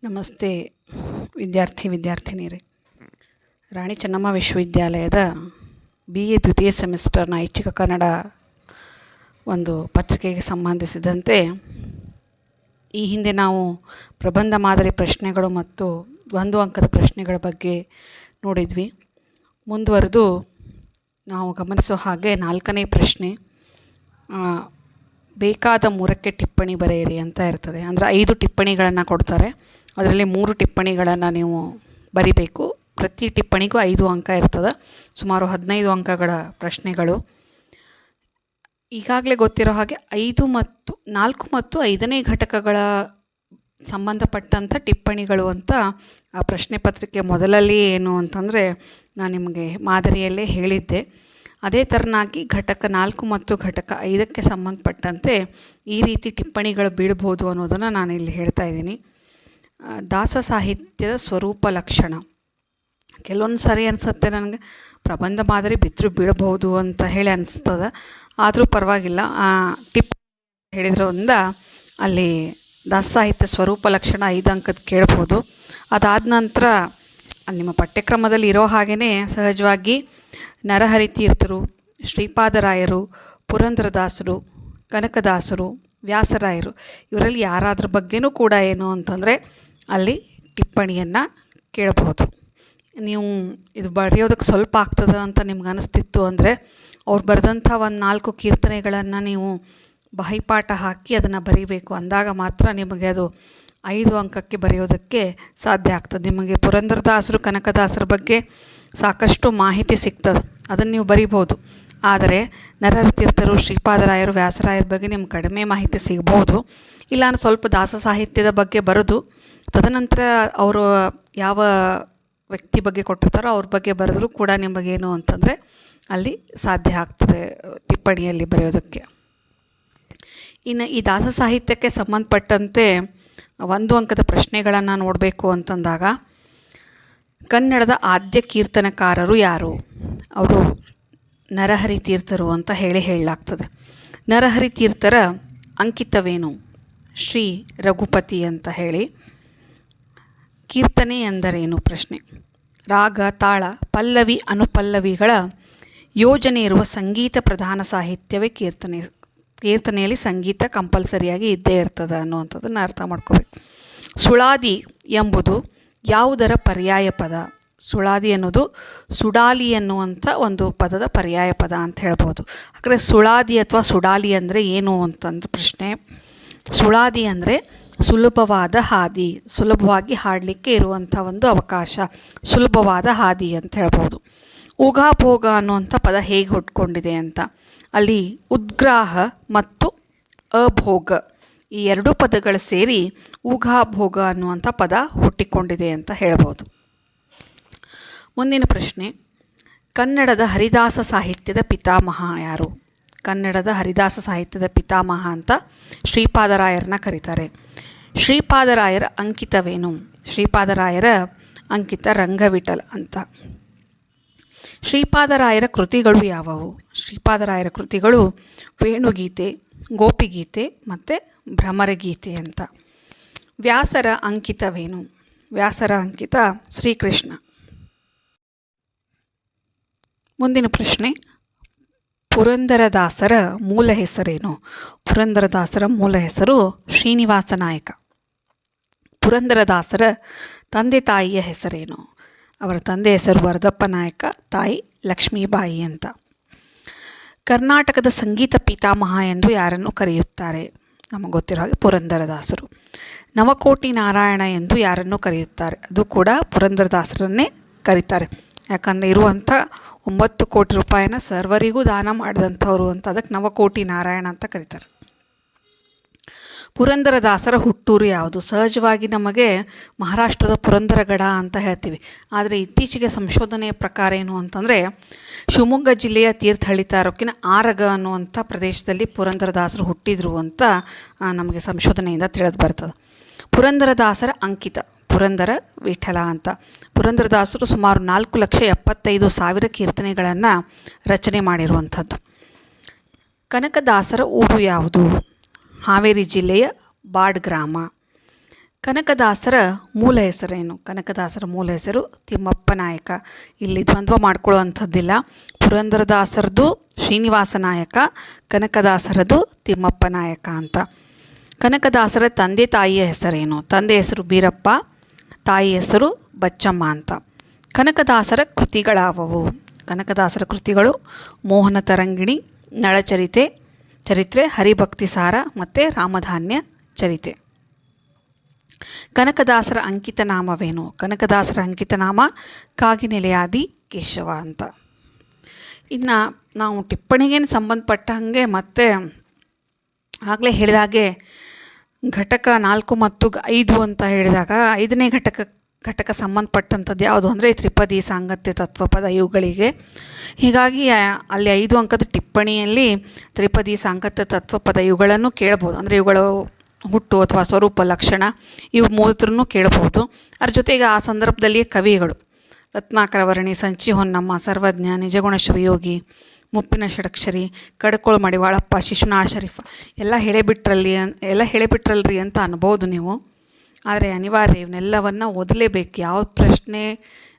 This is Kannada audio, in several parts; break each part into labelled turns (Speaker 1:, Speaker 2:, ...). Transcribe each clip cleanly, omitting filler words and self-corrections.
Speaker 1: ನಮಸ್ತೆ ವಿದ್ಯಾರ್ಥಿನಿಯರೇ. ರಾಣಿ ಚೆನ್ನಮ್ಮ ವಿಶ್ವವಿದ್ಯಾಲಯದ BA ದ್ವಿತೀಯ ಸೆಮಿಸ್ಟರ್ನ ಐಚ್ಛಿಕ ಕನ್ನಡ ಒಂದು ಪತ್ರಿಕೆಗೆ ಸಂಬಂಧಿಸಿದಂತೆ ಈ ಹಿಂದೆ ನಾವು ಪ್ರಬಂಧ ಮಾದರಿ ಪ್ರಶ್ನೆಗಳು ಮತ್ತು ಒಂದು ಅಂಕದ ಪ್ರಶ್ನೆಗಳ ಬಗ್ಗೆ ನೋಡಿದ್ವಿ. ಮುಂದುವರೆದು ನಾವು ಗಮನಿಸೋ ಹಾಗೆ 4ನೇ ಪ್ರಶ್ನೆ ಬೇಕಾದ 3ಕ್ಕೆ ಟಿಪ್ಪಣಿ ಬರೆಯಿರಿ ಅಂತ ಇರ್ತದೆ. ಅಂದರೆ 5 ಟಿಪ್ಪಣಿಗಳನ್ನು ಕೊಡ್ತಾರೆ, ಅದರಲ್ಲಿ 3 ಟಿಪ್ಪಣಿಗಳನ್ನು ನೀವು ಬರಿಬೇಕು. ಪ್ರತಿ ಟಿಪ್ಪಣಿಗೂ 5 ಅಂಕ ಇರ್ತದೆ. ಸುಮಾರು 15 ಅಂಕಗಳ ಪ್ರಶ್ನೆಗಳು. ಈಗಾಗಲೇ ಗೊತ್ತಿರೋ ಹಾಗೆ 4 ಮತ್ತು 5ನೇ ಘಟಕಗಳ ಸಂಬಂಧಪಟ್ಟಂಥ ಟಿಪ್ಪಣಿಗಳು ಅಂತ ಆ ಪ್ರಶ್ನೆ ಪತ್ರಿಕೆ ಮೊದಲಲ್ಲಿ ಏನು ಅಂತಂದರೆ ನಾನು ನಿಮಗೆ ಮಾದರಿಯಲ್ಲೇ ಹೇಳಿದ್ದೆ. ಅದೇ ಥರನಾಗಿ ಘಟಕ 4 ಮತ್ತು ಘಟಕ 5ಕ್ಕೆ ಸಂಬಂಧಪಟ್ಟಂತೆ ಈ ರೀತಿ ಟಿಪ್ಪಣಿಗಳು ಬೀಳ್ಬೋದು ಅನ್ನೋದನ್ನು ನಾನು ಇಲ್ಲಿ ಹೇಳ್ತಾ ಇದ್ದೀನಿ. ದಾಸ ಸಾಹಿತ್ಯದ ಸ್ವರೂಪ ಲಕ್ಷಣ. ಕೆಲವೊಂದು ಸಾರಿ ಅನಿಸುತ್ತೆ ನನಗೆ ಪ್ರಬಂಧ ಮಾದರಿ ಬಿದ್ದರೂ ಬೀಳಬಹುದು ಅಂತ ಹೇಳಿ ಅನಿಸ್ತದೆ. ಆದರೂ ಪರವಾಗಿಲ್ಲ, ಟಿಪ್ ಹೇಳಿದ್ರಿಂದ ಅಲ್ಲಿ ದಾಸ ಸಾಹಿತ್ಯ ಸ್ವರೂಪ ಲಕ್ಷಣ 5 ಅಂಕದ ಕೇಳ್ಬೋದು. ಅದಾದ ನಂತರ ನಿಮ್ಮ ಪಠ್ಯಕ್ರಮದಲ್ಲಿ ಇರೋ ಹಾಗೆಯೇ ಸಹಜವಾಗಿ ನರಹರಿ ತೀರ್ಥರು, ಶ್ರೀಪಾದರಾಯರು, ಪುರಂದರದಾಸರು, ಕನಕದಾಸರು, ವ್ಯಾಸರಾಯರು ಇವರಲ್ಲಿ ಯಾರಾದ್ರ ಬಗ್ಗೆನೂ ಕೂಡ ಏನು ಅಂತಂದರೆ ಅಲ್ಲಿ ಟಿಪ್ಪಣಿಯನ್ನು ಕೇಳಬಹುದು. ನೀವು ಇದು ಬರೆಯೋದಕ್ಕೆ ಸ್ವಲ್ಪ ಆಗ್ತದೆ ಅಂತ ನಿಮ್ಗೆ ಅನಿಸ್ತಿತ್ತು ಅಂದರೆ ಅವ್ರು ಬರೆದಂಥ ಒಂದು 4 ಕೀರ್ತನೆಗಳನ್ನು ನೀವು ಬಾಯಿಪಾಠ ಹಾಕಿ ಅದನ್ನು ಬರೀಬೇಕು. ಅಂದಾಗ ಮಾತ್ರ ನಿಮಗೆ ಅದು 5 ಅಂಕಕ್ಕೆ ಬರೆಯೋದಕ್ಕೆ ಸಾಧ್ಯ ಆಗ್ತದೆ. ನಿಮಗೆ ಪುರಂದರದಾಸರು, ಕನಕದಾಸರ ಬಗ್ಗೆ ಸಾಕಷ್ಟು ಮಾಹಿತಿ ಸಿಗ್ತದೆ, ಅದನ್ನು ನೀವು ಬರಿಬೋದು. ಆದರೆ ನರಹರಿ ತೀರ್ಥರು, ಶ್ರೀಪಾದರಾಯರು, ವ್ಯಾಸರಾಯರ ಬಗ್ಗೆ ನಿಮ್ಗೆ ಕಡಿಮೆ ಮಾಹಿತಿ ಸಿಗ್ಬೋದು. ಇಲ್ಲಾಂದ್ರೆ ಸ್ವಲ್ಪ ದಾಸ ಸಾಹಿತ್ಯದ ಬಗ್ಗೆ ಬರೆದು ತದನಂತರ ಅವರು ಯಾವ ವ್ಯಕ್ತಿ ಬಗ್ಗೆ ಕೊಟ್ಟಿರ್ತಾರೋ ಅವ್ರ ಬಗ್ಗೆ ಬರೆದ್ರೂ ಕೂಡ ನಿಮಗೇನು ಅಂತಂದರೆ ಅಲ್ಲಿ ಸಾಧ್ಯ ಆಗ್ತದೆ ಟಿಪ್ಪಣಿಯಲ್ಲಿ ಬರೆಯೋದಕ್ಕೆ. ಇನ್ನು ಈ ದಾಸ ಸಾಹಿತ್ಯಕ್ಕೆ ಸಂಬಂಧಪಟ್ಟಂತೆ 1 ಅಂಕದ ಪ್ರಶ್ನೆಗಳನ್ನು ನೋಡಬೇಕು ಅಂತಂದಾಗ ಕನ್ನಡದ ಆದ್ಯ ಕೀರ್ತನಕಾರರು ಯಾರು? ಅವರು ನರಹರಿ ತೀರ್ಥರು ಅಂತ ಹೇಳಲಾಗ್ತದೆ. ನರಹರಿ ತೀರ್ಥರ ಅಂಕಿತವೇನು? ಶ್ರೀ ರಘುಪತಿ ಅಂತ ಹೇಳಿ. ಕೀರ್ತನೆ ಎಂದರೇನು? ಪ್ರಶ್ನೆ. ರಾಗ, ತಾಳ, ಪಲ್ಲವಿ, ಅನುಪಲ್ಲವಿಗಳ ಯೋಜನೆ ಇರುವ ಸಂಗೀತ ಪ್ರಧಾನ ಸಾಹಿತ್ಯವೇ ಕೀರ್ತನೆ. ಕೀರ್ತನೆಯಲ್ಲಿ ಸಂಗೀತ ಕಂಪಲ್ಸರಿಯಾಗಿ ಇದ್ದೇ ಇರ್ತದೆ ಅನ್ನುವಂಥದ್ದನ್ನು ಅರ್ಥ ಮಾಡ್ಕೋಬೇಕು. ಸುಳಾದಿ ಎಂಬುದು ಯಾವುದರ ಪರ್ಯಾಯ ಪದ? ಸುಳಾದಿ ಅನ್ನೋದು ಸುಡಾಲಿ ಅನ್ನುವಂಥ ಒಂದು ಪದದ ಪರ್ಯಾಯ ಪದ ಅಂತ ಹೇಳ್ಬೋದು. ಹಾಗಾದರೆ ಸುಳಾದಿ ಅಥವಾ ಸುಡಾಲಿ ಅಂದರೆ ಏನು ಅಂತಂದು ಪ್ರಶ್ನೆ. ಸುಳಾದಿ ಅಂದರೆ ಸುಲಭವಾದ ಹಾದಿ, ಸುಲಭವಾಗಿ ಹಾಡಲಿಕ್ಕೆ ಇರುವಂಥ ಒಂದು ಅವಕಾಶ, ಸುಲಭವಾದ ಹಾದಿ ಅಂತ ಹೇಳ್ಬೋದು. ಊಘಾಭೋಗ ಅನ್ನುವಂಥ ಪದ ಹೇಗೆ ಹುಟ್ಕೊಂಡಿದೆ ಅಂತ, ಅಲ್ಲಿ ಉದ್ಗ್ರಾಹ ಮತ್ತು ಅಭೋಗ ಈ 2 ಪದಗಳು ಸೇರಿ ಊಘಾಭೋಗ ಅನ್ನುವಂಥ ಪದ ಹುಟ್ಟಿಕೊಂಡಿದೆ ಅಂತ ಹೇಳ್ಬೋದು. ಮುಂದಿನ ಪ್ರಶ್ನೆ. ಕನ್ನಡದ ಹರಿದಾಸ ಸಾಹಿತ್ಯದ ಪಿತಾಮಹ ಯಾರು? ಕನ್ನಡದ ಹರಿದಾಸ ಸಾಹಿತ್ಯದ ಪಿತಾಮಹ ಅಂತ ಶ್ರೀಪಾದರಾಯರನ್ನ ಕರೀತಾರೆ. ಶ್ರೀಪಾದರಾಯರ ಅಂಕಿತವೇನು? ಶ್ರೀಪಾದರಾಯರ ಅಂಕಿತ ರಂಗವಿಠಲ ಅಂತ. ಶ್ರೀಪಾದರಾಯರ ಕೃತಿಗಳು ಯಾವುವು? ಶ್ರೀಪಾದರಾಯರ ಕೃತಿಗಳು ವೇಣುಗೀತೆ, ಗೋಪಿಗೀತೆ ಮತ್ತು ಭ್ರಮರಗೀತೆ ಅಂತ. ವ್ಯಾಸರ ಅಂಕಿತವೇನು? ವ್ಯಾಸರ ಅಂಕಿತ ಶ್ರೀಕೃಷ್ಣ. ಮುಂದಿನ ಪ್ರಶ್ನೆ. ಪುರಂದರದಾಸರ ಮೂಲ ಹೆಸರೇನು? ಪುರಂದರದಾಸರ ಮೂಲ ಹೆಸರು ಶ್ರೀನಿವಾಸ ನಾಯಕ. ಪುರಂದರದಾಸರ ತಂದೆ ತಾಯಿಯ ಹೆಸರೇನು? ಅವರ ತಂದೆ ಹೆಸರು ವರದಪ್ಪ ನಾಯಕ, ತಾಯಿ ಲಕ್ಷ್ಮೀಬಾಯಿ ಅಂತ. ಕರ್ನಾಟಕದ ಸಂಗೀತ ಪಿತಾಮಹ ಎಂದು ಯಾರನ್ನು ಕರೆಯುತ್ತಾರೆ? ನಮಗೆ ಗೊತ್ತಿರೋ ಹಾಗೆ ಪುರಂದರದಾಸರು. ನವಕೋಟಿ ನಾರಾಯಣ ಎಂದು ಯಾರನ್ನು ಕರೆಯುತ್ತಾರೆ? ಅದು ಕೂಡ ಪುರಂದರದಾಸರನ್ನೇ ಕರೀತಾರೆ. ಯಾಕಂದರೆ ಇರುವಂಥ 9 ಕೋಟಿ ರೂಪಾಯಿನ ಸರ್ವರಿಗೂ ದಾನ ಮಾಡಿದಂಥವ್ರು ಅಂತ, ಅದಕ್ಕೆ ನವಕೋಟಿ ನಾರಾಯಣ ಅಂತ ಕರೀತಾರೆ. ಪುರಂದರದಾಸರ ಹುಟ್ಟೂರು ಯಾವುದು? ಸಹಜವಾಗಿ ನಮಗೆ ಮಹಾರಾಷ್ಟ್ರದ ಪುರಂದರಗಡ ಅಂತ ಹೇಳ್ತೀವಿ. ಆದರೆ ಇತ್ತೀಚೆಗೆ ಸಂಶೋಧನೆಯ ಪ್ರಕಾರ ಏನು ಅಂತಂದರೆ ಶಿವಮೊಗ್ಗ ಜಿಲ್ಲೆಯ ತೀರ್ಥಹಳ್ಳಿ ತಾಲೂಕಿನ ಆರಗ ಅನ್ನುವಂಥ ಪ್ರದೇಶದಲ್ಲಿ ಪುರಂದರದಾಸರು ಹುಟ್ಟಿದರು ಅಂತ ನಮಗೆ ಸಂಶೋಧನೆಯಿಂದ ತಿಳಿದು ಬರ್ತದೆ. ಪುರಂದರದಾಸರ ಅಂಕಿತ ಪುರಂದರ ವಿಠಲ ಅಂತ. ಪುರಂದರದಾಸರು ಸುಮಾರು 4,75,000 ಕೀರ್ತನೆಗಳನ್ನು ರಚನೆ ಮಾಡಿರುವಂಥದ್ದು. ಕನಕದಾಸರ ಊರು ಯಾವುದು? ಹಾವೇರಿ ಜಿಲ್ಲೆಯ ಬಾಡ್ ಗ್ರಾಮ. ಕನಕದಾಸರ ಮೂಲ ಹೆಸರೇನು? ಕನಕದಾಸರ ಮೂಲ ಹೆಸರು ತಿಮ್ಮಪ್ಪ ನಾಯಕ. ಇಲ್ಲಿ ದ್ವಂದ್ವ ಮಾಡ್ಕೊಳ್ಳುವಂಥದ್ದಿಲ್ಲ. ಪುರಂದರದಾಸರದು ಶ್ರೀನಿವಾಸ ನಾಯಕ, ಕನಕದಾಸರದು ತಿಮ್ಮಪ್ಪ ನಾಯಕ ಅಂತ. ಕನಕದಾಸರ ತಂದೆ ತಾಯಿಯ ಹೆಸರೇನು? ತಂದೆ ಹೆಸರು ಬೀರಪ್ಪ, ತಾಯಿ ಹೆಸರು ಬಚ್ಚಮ್ಮ ಅಂತ. ಕನಕದಾಸರ ಕೃತಿಗಳಾವವು? ಕನಕದಾಸರ ಕೃತಿಗಳು ಮೋಹನ ತರಂಗಿಣಿ, ಚರಿತ್ರೆ, ಹರಿಭಕ್ತಿ ಸಾರ ಮತ್ತು ರಾಮಧಾನ್ಯ ಚರಿತೆ. ಕನಕದಾಸರ ಅಂಕಿತ ನಾಮವೇನು? ಕನಕದಾಸರ ಅಂಕಿತ ನಾಮ ಕಾಗಿನೆಲೆಯಾದಿ ಕೇಶವ ಅಂತ. ಇನ್ನು ನಾವು ಟಿಪ್ಪಣಿಗೇನು ಸಂಬಂಧಪಟ್ಟ ಹಾಗೆ ಮತ್ತೆ ಆಗಲೇ ಹೇಳಿದಾಗೆ ಘಟಕ 4 ಮತ್ತು 5 ಅಂತ ಹೇಳಿದಾಗ 5ನೇ ಘಟಕ ಸಂಬಂಧಪಟ್ಟಂಥದ್ದು ಯಾವುದು ಅಂದರೆ ತ್ರಿಪದಿ, ಸಾಂಗತ್ಯ, ತತ್ವಪದ ಇವುಗಳಿಗೆ. ಹೀಗಾಗಿ ಅಲ್ಲಿ 5 ಅಂಕದ ಟಿಪ್ಪಣಿಯಲ್ಲಿ ತ್ರಿಪದಿ, ಸಾಂಗತ್ಯ, ತತ್ವಪದ ಇವುಗಳನ್ನು ಕೇಳ್ಬೋದು. ಅಂದರೆ ಇವುಗಳು ಹುಟ್ಟು ಅಥವಾ ಸ್ವರೂಪ, ಲಕ್ಷಣ ಇವು ಮೂತ್ರನೂ ಕೇಳ್ಬೋದು. ಅದ್ರ ಜೊತೆಗೆ ಆ ಸಂದರ್ಭದಲ್ಲಿ ಕವಿಗಳು ರತ್ನಾಕರ ವರ್ಣಿ, ಸಂಚಿ ಹೊನ್ನಮ್ಮ, ಸರ್ವಜ್ಞ, ನಿಜಗುಣ ಶಿವಯೋಗಿ, ಮುಪ್ಪಿನ ಷಡಕ್ಷರಿ, ಕಡ್ಕೋಳ ಮಡಿವಾಳಪ್ಪ, ಶಿಶುನಾಳ ಶರೀಫ ಎಲ್ಲ ಹೇಳಿಬಿಟ್ರಲ್ರಿ ಅಂತ ಅನ್ಬೋದು ನೀವು. ಆದರೆ ಅನಿವಾರ್ಯ ಇವನ್ನೆಲ್ಲವನ್ನು ಓದಲೇಬೇಕು. ಯಾವ ಪ್ರಶ್ನೆ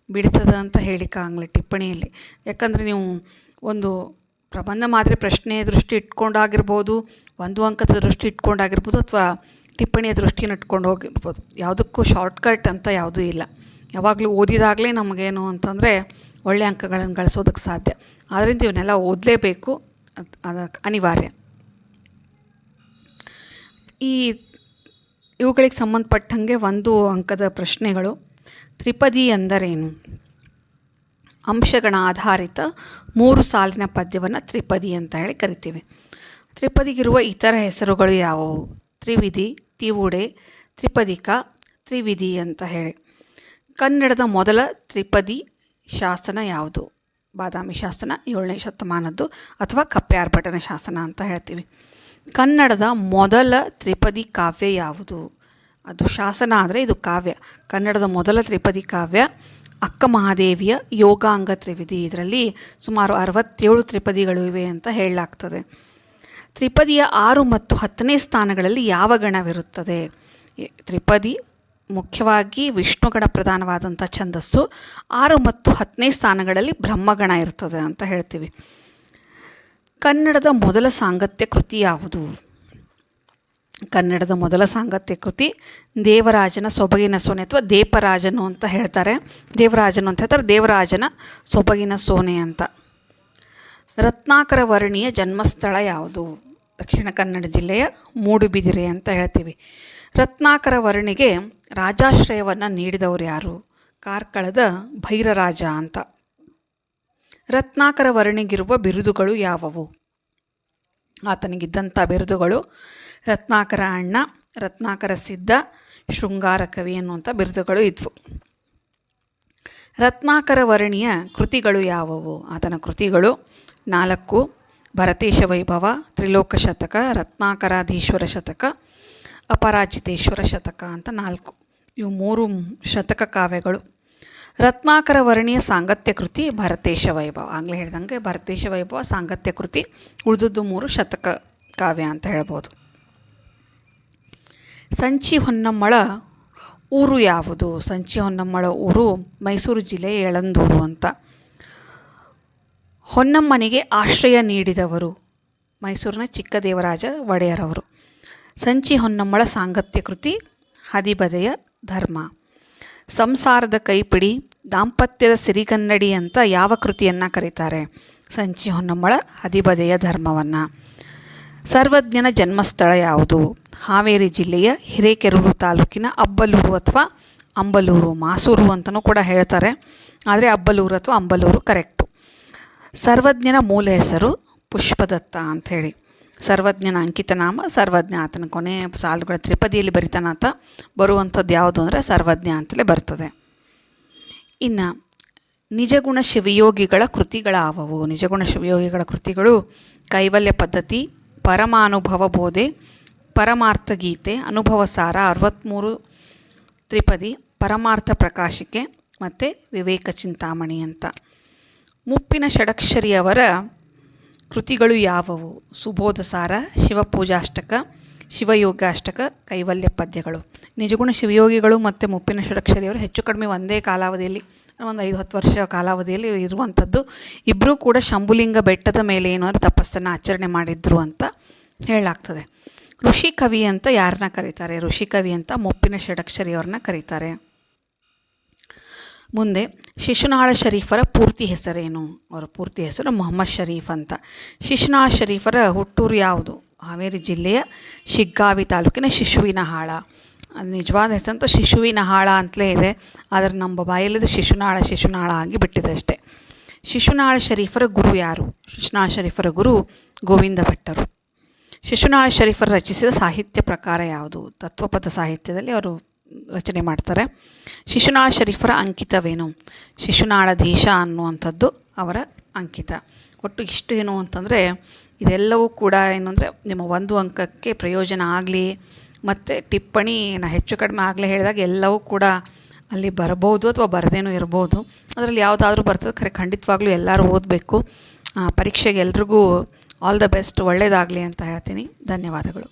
Speaker 1: ಬಿಡ್ತದೆ ಅಂತ ಹೇಳಿಕ್ಕಾಗಲಿ ಟಿಪ್ಪಣಿಯಲ್ಲಿ. ಯಾಕಂದರೆ ನೀವು ಒಂದು ಪ್ರಬಂಧ ಮಾತ್ರ ಪ್ರಶ್ನೆ ದೃಷ್ಟಿ ಇಟ್ಕೊಂಡಾಗಿರ್ಬೋದು, 1 ಅಂಕದ ದೃಷ್ಟಿ ಇಟ್ಕೊಂಡಾಗಿರ್ಬೋದು, ಅಥವಾ ಟಿಪ್ಪಣಿಯ ದೃಷ್ಟಿನ ಇಟ್ಕೊಂಡು ಹೋಗಿರ್ಬೋದು. ಯಾವುದಕ್ಕೂ ಶಾರ್ಟ್ಕಟ್ ಅಂತ ಯಾವುದೂ ಇಲ್ಲ. ಯಾವಾಗಲೂ ಓದಿದಾಗಲೇ ನಮಗೇನು ಅಂತಂದರೆ ಒಳ್ಳೆಯ ಅಂಕಗಳನ್ನು ಗಳಿಸೋದಕ್ಕೆ ಸಾಧ್ಯ. ಆದ್ದರಿಂದ ಇವನ್ನೆಲ್ಲ ಓದಲೇಬೇಕು, ಅದಕ್ಕೆ ಅನಿವಾರ್ಯ. ಇವುಗಳಿಗೆ ಸಂಬಂಧಪಟ್ಟಂಗೆ 1 ಅಂಕದ ಪ್ರಶ್ನೆಗಳು. ತ್ರಿಪದಿ ಎಂದರೇನು? ಅಂಶಗಣ ಆಧಾರಿತ 3 ಸಾಲಿನ ಪದ್ಯವನ್ನು ತ್ರಿಪದಿ ಅಂತ ಹೇಳಿ ಕರಿತೀವಿ. ತ್ರಿಪದಿಗಿರುವ ಇತರ ಹೆಸರುಗಳು ಯಾವುವು? ತ್ರಿವಿಧಿ, ತಿವುಡೆ, ತ್ರಿಪದಿಕ, ತ್ರಿವಿಧಿ ಅಂತ ಹೇಳಿ. ಕನ್ನಡದ ಮೊದಲ ತ್ರಿಪದಿ ಶಾಸನ ಯಾವುದು? ಬಾದಾಮಿ ಶಾಸನ, 7ನೇ ಶತಮಾನದ್ದು, ಅಥವಾ ಕಪ್ಪೆಯಾರ್ಭಟನ ಶಾಸನ ಅಂತ ಹೇಳ್ತೀವಿ. ಕನ್ನಡದ ಮೊದಲ ತ್ರಿಪದಿ ಕಾವ್ಯ ಯಾವುದು? ಅದು ಶಾಸನ ಆದರೆ ಇದು ಕಾವ್ಯ. ಕನ್ನಡದ ಮೊದಲ ತ್ರಿಪದಿ ಕಾವ್ಯ ಅಕ್ಕ ಮಹಾದೇವಿಯ ಯೋಗಾಂಗ ತ್ರಿವಿಧಿ. ಇದರಲ್ಲಿ ಸುಮಾರು 67 ತ್ರಿಪದಿಗಳು ಇವೆ ಅಂತ ಹೇಳಲಾಗ್ತದೆ. ತ್ರಿಪದಿಯ 6 ಮತ್ತು 10ನೇ ಸ್ಥಾನಗಳಲ್ಲಿ ಯಾವ ಗಣವಿರುತ್ತದೆ? ತ್ರಿಪದಿ ಮುಖ್ಯವಾಗಿ ವಿಷ್ಣುಗಣ ಪ್ರಧಾನವಾದಂಥ ಛಂದಸ್ಸು. 6 ಮತ್ತು 10ನೇ ಸ್ಥಾನಗಳಲ್ಲಿ ಬ್ರಹ್ಮಗಣ ಇರ್ತದೆ ಅಂತ ಹೇಳ್ತೀವಿ. ಕನ್ನಡದ ಮೊದಲ ಸಾಂಗತ್ಯ ಕೃತಿ ಯಾವುದು? ಕನ್ನಡದ ಮೊದಲ ಸಾಂಗತ್ಯ ಕೃತಿ ದೇವರಾಜನ ಸೊಬಗಿನ ಸೋನೆ ಅಥವಾ ದೇಪರಾಜನು ಅಂತ ಹೇಳ್ತಾರೆ. ದೇವರಾಜನು ಅಂತ ಹೇಳ್ತಾರೆ, ದೇವರಾಜನ ಸೊಬಗಿನ ಸೋನೆ ಅಂತ. ರತ್ನಾಕರ ವರ್ಣಿಯ ಜನ್ಮಸ್ಥಳ ಯಾವುದು? ದಕ್ಷಿಣ ಕನ್ನಡ ಜಿಲ್ಲೆಯ ಮೂಡುಬಿದಿರೆ ಅಂತ ಹೇಳ್ತೀವಿ. ರತ್ನಾಕರ ವರ್ಣಿಗೆ ರಾಜಾಶ್ರಯವನ್ನು ನೀಡಿದವರು ಯಾರು? ಕಾರ್ಕಳದ ಭೈರರಾಜ ಅಂತ. ರತ್ನಾಕರ ವರ್ಣಿಗಿರುವ ಬಿರುದುಗಳು ಯಾವುವು? ಆತನಿಗಿದ್ದಂಥ ಬಿರುದುಗಳು ರತ್ನಾಕರ ಅಣ್ಣ, ರತ್ನಾಕರ ಸಿದ್ಧ, ಶೃಂಗಾರ ಕವಿ ಅನ್ನುವಂಥ ಬಿರುದುಗಳು ಇದ್ವು. ರತ್ನಾಕರ ವರ್ಣಿಯ ಕೃತಿಗಳು ಯಾವುವು? ಆತನ ಕೃತಿಗಳು 4: ಭರತೇಶ ವೈಭವ, ತ್ರಿಲೋಕ ಶತಕ, ರತ್ನಾಕರಾಧೀಶ್ವರ ಶತಕ, ಅಪರಾಜಿತೇಶ್ವರ ಶತಕ ಅಂತ 4. ಇವು 3 ಶತಕ ಕಾವ್ಯಗಳು. ರತ್ನಾಕರ ವರ್ಣಿಯ ಸಾಂಗತ್ಯ ಕೃತಿ ಭರತೇಶ ವೈಭವ. ಆಗಲೇ ಹೇಳ್ದಂಗೆ ಭರತೇಶ ವೈಭವ ಸಾಂಗತ್ಯ ಕೃತಿ. ಉಳಿದದ್ದು 3 ಶತಕ ಕಾವ್ಯ ಅಂತ ಹೇಳ್ಬೋದು. ಸಂಚಿ ಹೊನ್ನಮ್ಮಳ ಊರು ಯಾವುದು? ಸಂಚಿ ಹೊನ್ನಮ್ಮಳ ಊರು ಮೈಸೂರು ಜಿಲ್ಲೆಯ ಯಳಂದೂರು ಅಂತ. ಹೊನ್ನಮ್ಮನಿಗೆ ಆಶ್ರಯ ನೀಡಿದವರು ಮೈಸೂರಿನ ಚಿಕ್ಕದೇವರಾಜ ಒಡೆಯರವರು. ಸಂಚಿ ಹೊನ್ನಮ್ಮಳ ಸಾಂಗತ್ಯ ಕೃತಿ ಹದಿಬದೆಯ ಧರ್ಮ. ಸಂಸಾರದ ಕೈಪಿಡಿ, ದಾಂಪತ್ಯದ ಸಿರಿಗನ್ನಡಿ ಅಂತ ಯಾವ ಕೃತಿಯನ್ನು ಕರೀತಾರೆ? ಸಂಚಿ ಹೊನ್ನಮ್ಮಳ ಹದಿಬದೆಯ ಧರ್ಮವನ್ನು. ಸರ್ವಜ್ಞನ ಜನ್ಮಸ್ಥಳ ಯಾವುದು? ಹಾವೇರಿ ಜಿಲ್ಲೆಯ ಹಿರೇಕೆರೂರು ತಾಲೂಕಿನ ಅಬ್ಬಲೂರು ಅಥವಾ ಅಂಬಲೂರು, ಮಾಸೂರು ಅಂತಲೂ ಕೂಡ ಹೇಳ್ತಾರೆ, ಆದರೆ ಅಬ್ಬಲೂರು ಅಥವಾ ಅಂಬಲೂರು ಕರೆಕ್ಟು. ಸರ್ವಜ್ಞನ ಮೂಲ ಹೆಸರು ಪುಷ್ಪದತ್ತ ಅಂಥೇಳಿ. ಸರ್ವಜ್ಞನ ಅಂಕಿತನಾಮ ಸರ್ವಜ್ಞ. ಆತನ ಕೊನೆ ಸಾಲುಗಳ ತ್ರಿಪದಿಯಲ್ಲಿ ಬರಿತಾನಾತ. ಬರುವಂಥದ್ದು ಯಾವುದು ಅಂದರೆ ಸರ್ವಜ್ಞ ಅಂತಲೇ ಬರ್ತದೆ. ಇನ್ನು ನಿಜಗುಣ ಶಿವಯೋಗಿಗಳ ಕೃತಿಗಳಾವವು? ನಿಜಗುಣ ಶಿವಯೋಗಿಗಳ ಕೃತಿಗಳು ಕೈವಲ್ಯ ಪದ್ಧತಿ, ಪರಮಾನುಭವ ಬೋಧೆ, ಪರಮಾರ್ಥ ಗೀತೆ, ಅನುಭವ ಸಾರ, 63 ತ್ರಿಪದಿ, ಪರಮಾರ್ಥ ಪ್ರಕಾಶಿಕೆ ಮತ್ತು ವಿವೇಕ ಚಿಂತಾಮಣಿ ಅಂತ. ಮುಪ್ಪಿನ ಷಡಕ್ಷರಿಯವರ ಕೃತಿಗಳು ಯಾವುವು? ಸುಬೋಧ ಸಾರ, ಶಿವಪೂಜಾಷ್ಟಕ, ಶಿವಯೋಗಾಷ್ಟಕ, ಕೈವಲ್ಯ ಪದ್ಯಗಳು. ನಿಜಗುಣ ಶಿವಯೋಗಿಗಳು ಮತ್ತು ಮುಪ್ಪಿನ ಷಡಕ್ಷರಿಯವರು ಹೆಚ್ಚು ಕಡಿಮೆ ಒಂದೇ ಕಾಲಾವಧಿಯಲ್ಲಿ ಒಂದು 5-10 ವರ್ಷ ಕಾಲಾವಧಿಯಲ್ಲಿ ಇರುವಂಥದ್ದು. ಇಬ್ಬರೂ ಕೂಡ ಶಂಭುಲಿಂಗ ಬೆಟ್ಟದ ಮೇಲೆ ಏನು ಅಂದರೆ ತಪಸ್ಸನ್ನು ಆಚರಣೆ ಮಾಡಿದ್ರು ಅಂತ ಹೇಳಲಾಗ್ತದೆ. ಋಷಿ ಕವಿ ಅಂತ ಯಾರನ್ನ ಕರೀತಾರೆ? ಋಷಿ ಕವಿ ಅಂತ ಮುಪ್ಪಿನ ಷಡಕ್ಷರಿಯವ್ರನ್ನ ಕರೀತಾರೆ. ಮುಂದೆ ಶಿಶುನಾಳ ಶರೀಫರ ಪೂರ್ತಿ ಹೆಸರೇನು? ಅವರ ಪೂರ್ತಿ ಹೆಸರು ಮೊಹಮ್ಮದ್ ಶರೀಫ್ ಅಂತ. ಶಿಶುನಾಳ ಶರೀಫರ ಹುಟ್ಟೂರು ಯಾವುದು? ಹಾವೇರಿ ಜಿಲ್ಲೆಯ ಶಿಗ್ಗಾವಿ ತಾಲೂಕಿನ ಶಿಶುವಿನಹಾಳ. ಅದು ನಿಜವಾದ ಹೆಸರಂತೂ ಶಿಶುವಿನಹಾಳ ಅಂತಲೇ ಇದೆ, ಆದರೆ ನಮ್ಮ ಬಾಯಲ್ಲಿದ್ದು ಶಿಶುನಾಳ ಆಗಿ ಬಿಟ್ಟಿದೆ ಅಷ್ಟೇ. ಶಿಶುನಾಳ ಶರೀಫರ ಗುರು ಯಾರು? ಶಿಶುನಾಳ ಶರೀಫರ ಗುರು ಗೋವಿಂದ ಭಟ್ಟರು. ಶಿಶುನಾಳ ಶರೀಫರು ರಚಿಸಿದ ಸಾಹಿತ್ಯ ಪ್ರಕಾರ ಯಾವುದು? ತತ್ವಪದ ಸಾಹಿತ್ಯದಲ್ಲಿ ಅವರು ರಚನೆ ಮಾಡ್ತಾರೆ. ಶಿಶುನಾಳ ಶರೀಫರ ಅಂಕಿತವೇನು? ಶಿಶುನಾಳಧೀಶ ಅನ್ನುವಂಥದ್ದು ಅವರ ಅಂಕಿತ. ಒಟ್ಟು ಇಷ್ಟು ಏನು ಅಂತಂದರೆ ಇದೆಲ್ಲವೂ ಕೂಡ ಏನು ಅಂದರೆ ನಿಮ್ಮ 1 ಅಂಕಕ್ಕೆ ಪ್ರಯೋಜನ ಆಗಲಿ, ಮತ್ತು ಟಿಪ್ಪಣಿ ಹೆಚ್ಚು ಕಡಿಮೆ ಆಗಲೇ ಹೇಳಿದಾಗ ಎಲ್ಲವೂ ಕೂಡ ಅಲ್ಲಿ ಬರಬಹುದು ಅಥವಾ ಬರದೇನೂ ಇರ್ಬೋದು. ಅದರಲ್ಲಿ ಯಾವುದಾದ್ರೂ ಬರ್ತದೆ, ಖಂಡಿತವಾಗ್ಲೂ ಎಲ್ಲರೂ ಓದಬೇಕು. ಪರೀಕ್ಷೆಗೆ ಎಲ್ರಿಗೂ ಆಲ್ ದ ಬೆಸ್ಟ್, ಒಳ್ಳೆಯದಾಗಲಿ ಅಂತ ಹೇಳ್ತೀನಿ. ಧನ್ಯವಾದಗಳು.